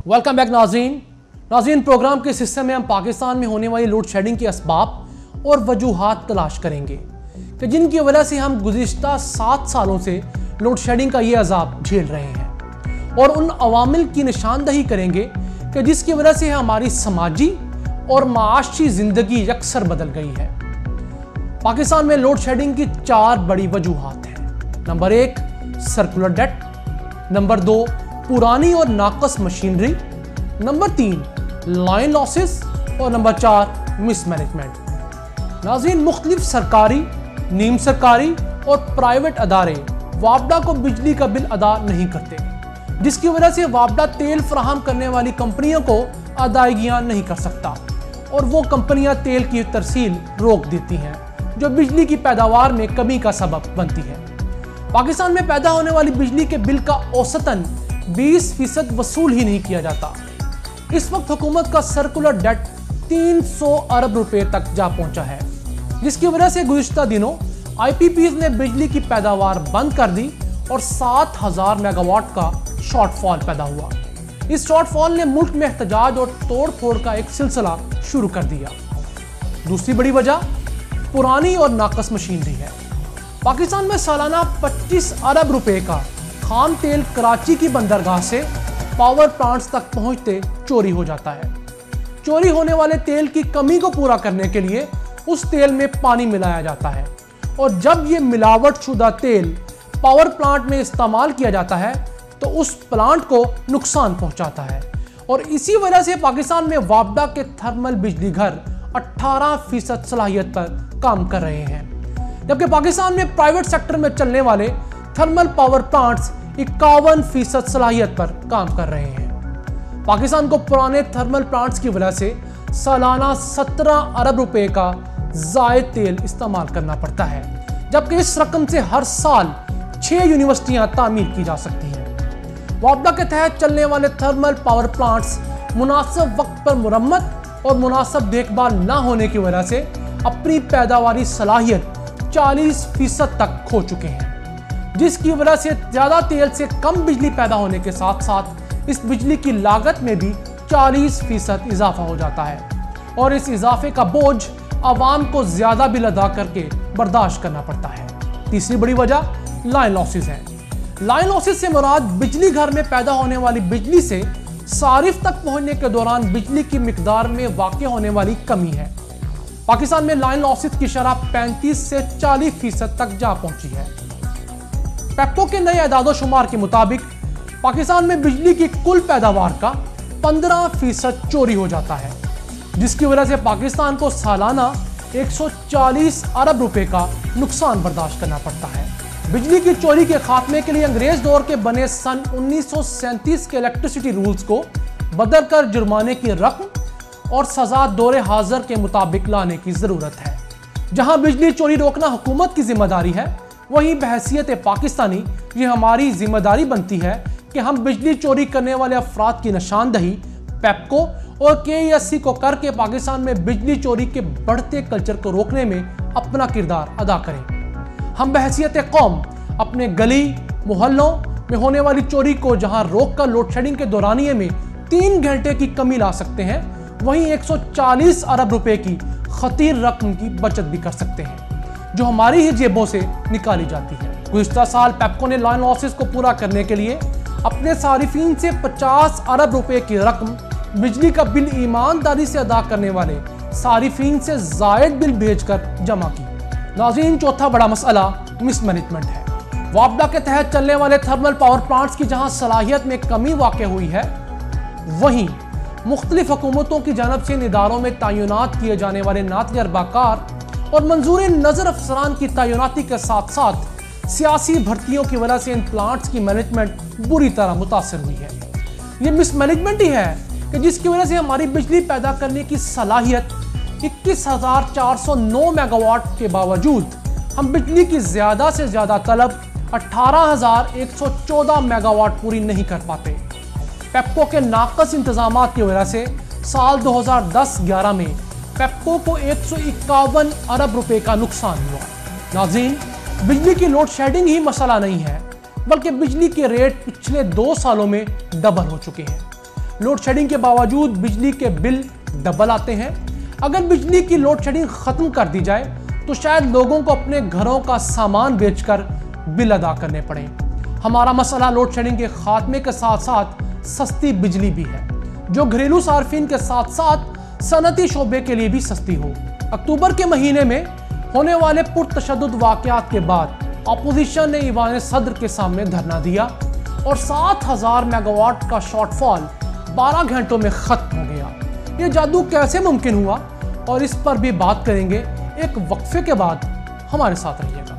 Welcome back नाज़रीन programme के इस हिस्से में हम पाकिस्तान में होने वाली लोड शेडिंग के असबाब और वजूहात तलाश करेंगे कि जिनकी वजह से हम गुज़िश्ता 7 सालों से लोड शेडिंग का ये अजाब झेल रहे हैं, और उन अवामिल की निशानदही करेंगे कि जिसकी वजह से हमारी समाजी और माशी ज़िंदगी यकसर बदल गई है। पाकिस्तान में लोड शेडिंग की 4 बड़ी वजूहात हैं। नंबर 1 सर्कुलर डेट, नंबर 2 पुरानी और नाकस मशीनरी, नंबर 3 लाइन लॉसेस और नंबर 4 मिसमैनेजमेंट। नाज़रीन, मुख्तलिफ सरकारी, नीम सरकारी और प्राइवेट अदारे वापडा को बिजली का बिल अदा नहीं करते, जिसकी वजह से वापडा तेल फराहम करने वाली कंपनियों को अदायगियां नहीं कर सकता और वो कंपनियां तेल की तरसील रोक देती हैं, जो बिजली की पैदावार में कमी का सबब बनती है। पाकिस्तान में पैदा होने वाली बिजली के बिल का औसतन 20% वसूल ही नहीं किया जाता। इस वक्त हुकूमत का सर्कुलर डेट 300 अरब रुपए तक जा पहुंचा है, जिसकी वजह से गुज़िश्ता दिनों आईपीपीज ने बिजली की पैदावार बंद कर दी और 7000 मेगावाट का शॉर्टफॉल पैदा हुआ। इस शॉर्टफॉल ने मुल्क में एहतजाज और तोड़ फोड़ का एक सिलसिला शुरू कर दिया। दूसरी बड़ी वजह पुरानी और नाकस मशीनरी है। पाकिस्तान में सालाना 25 अरब रुपए का खाम तेल कराची की बंदरगाह से पावर प्लांट्स तक पहुंचते चोरी हो जाता है। चोरी होने वाले तेल की कमी को पूरा करने के लिए उस तेल में पानी मिलाया जाता है, और जब ये मिलावट शुदा तेल पावर प्लांट में इस्तेमाल किया जाता है तो उस प्लांट को नुकसान पहुंचाता है। और इसी वजह से पाकिस्तान में वापडा के थर्मल बिजली घर 18% सलाहियत पर काम कर रहे हैं, जबकि पाकिस्तान में प्राइवेट सेक्टर में चलने वाले थर्मल पावर प्लांट्स 51% सलाहियत पर काम कर रहे हैं। पाकिस्तान को पुराने थर्मल प्लांट्स की वजह से सालाना 17 अरब रुपए का जायद तेल इस्तेमाल करना पड़ता है, जबकि इस रकम से हर साल 6 यूनिवर्सिटियां तामीर की जा सकती हैं। वापडा के तहत चलने वाले थर्मल पावर प्लांट्स मुनासिब वक्त पर मुरम्मत और मुनासिब देखभाल न होने की वजह से अपनी पैदावारी सलाहियत 40% तक खो चुके हैं, जिसकी वजह से ज़्यादा तेल से कम बिजली पैदा होने के साथ साथ इस बिजली की लागत में भी 40% इजाफा हो जाता है, और इस इजाफे का बोझ आवाम को ज़्यादा बिल अदा करके बर्दाश्त करना पड़ता है। तीसरी बड़ी वजह लाइन लॉसेस है। लाइन लॉसेस से मुराद बिजली घर में पैदा होने वाली बिजली से सारिफ तक पहुंचने के दौरान बिजली की मिकदार में वाक़ होने वाली कमी है। पाकिस्तान में लाइन लॉसेस की शरह 35 से 40% तक जा पहुंची है। पेप्को के नए एदाद-ओ-शुमार के मुताबिक पाकिस्तान में बिजली की कुल पैदावार का 15% चोरी हो जाता है, जिसकी वजह से पाकिस्तान को सालाना 140 अरब रुपए का नुकसान बर्दाश्त करना पड़ता है। बिजली की चोरी के खात्मे के लिए अंग्रेज दौर के बने सन 1937 के इलेक्ट्रिसिटी रूल्स को बदलकर जुर्माने की रकम और सजा दौरे हाजिर के मुताबिक लाने की जरूरत है। जहां बिजली चोरी रोकना हुकूमत की जिम्मेदारी है, वहीं बहैसियत पाकिस्तानी ये हमारी जिम्मेदारी बनती है कि हम बिजली चोरी करने वाले अफराद की निशानदही पेप्को और KESC को करके पाकिस्तान में बिजली चोरी के बढ़ते कल्चर को रोकने में अपना किरदार अदा करें। हम बहैसियत कौम अपने गली मोहल्लों में होने वाली चोरी को जहां रोक कर लोड शेडिंग के दौरानिये में 3 घंटे की कमी ला सकते हैं, वहीं 140 अरब रुपए की खतीर रकम की बचत भी कर सकते हैं, जो हमारी ही जेबों से निकाली जाती है। गुज़िश्ता साल पेप्को ने लाइन लॉसेस को पूरा करने के लिए अपने सारिफीन से 50 अरब रुपए की रकम बिजली का बिल ईमानदारी से अदा करने वाले सारिफीन से जायद बिल भेजकर जमा की। नाज़रीन, चौथा बड़ा मसला मिसमैनेजमेंट है। वापडा के तहत चलने वाले थर्मल पावर प्लांट्स की जहां सलाहियत में कमी वाक़ हुई है, वहीं मुख्तलिफ हुकूमतों की जानब से इन इदारों में तैनात किए जाने वाले नातजर्बाकार और मंजूर नज़र अफसरान की तैनाती के साथ साथ सियासी भर्तियों की वजह से इन प्लांट्स की मैनेजमेंट बुरी तरह मुतासर हुई है। ये मिसमैनेजमेंट ही है कि जिसकी वजह से हमारी बिजली पैदा करने की सलाहियत 21,409 मेगावाट के बावजूद हम बिजली की ज़्यादा से ज़्यादा तलब 18,114 मेगावाट पूरी नहीं कर पाते। पेप्को के नाकस इंतजामात की वजह से साल 2010-11 में पेप्को को 151 अरब रुपए का नुकसान हुआ। नाज़रीन, बिजली की लोड शेडिंग ही मसला नहीं है, बल्कि बिजली के रेट पिछले 2 सालों में डबल हो चुके हैं। लोड शेडिंग के बावजूद बिजली के बिल डबल आते हैं। अगर बिजली की लोड शेडिंग खत्म कर दी जाए तो शायद लोगों को अपने घरों का सामान बेचकर बिल अदा करने पड़े। हमारा मसला लोड शेडिंग के खात्मे के साथ साथ सस्ती बिजली भी है, जो घरेलू सार्फिन के साथ साथ सनती शोबे के लिए भी सस्ती हो। अक्टूबर के महीने में होने वाले पुरतशद्दुद वाक़यात के बाद अपोजिशन ने ईवान सदर के सामने धरना दिया और 7000 मेगावाट का शॉर्टफॉल 12 घंटों में खत्म हो गया। ये जादू कैसे मुमकिन हुआ और इस पर भी बात करेंगे एक वक्फे के बाद। हमारे साथ रहिएगा।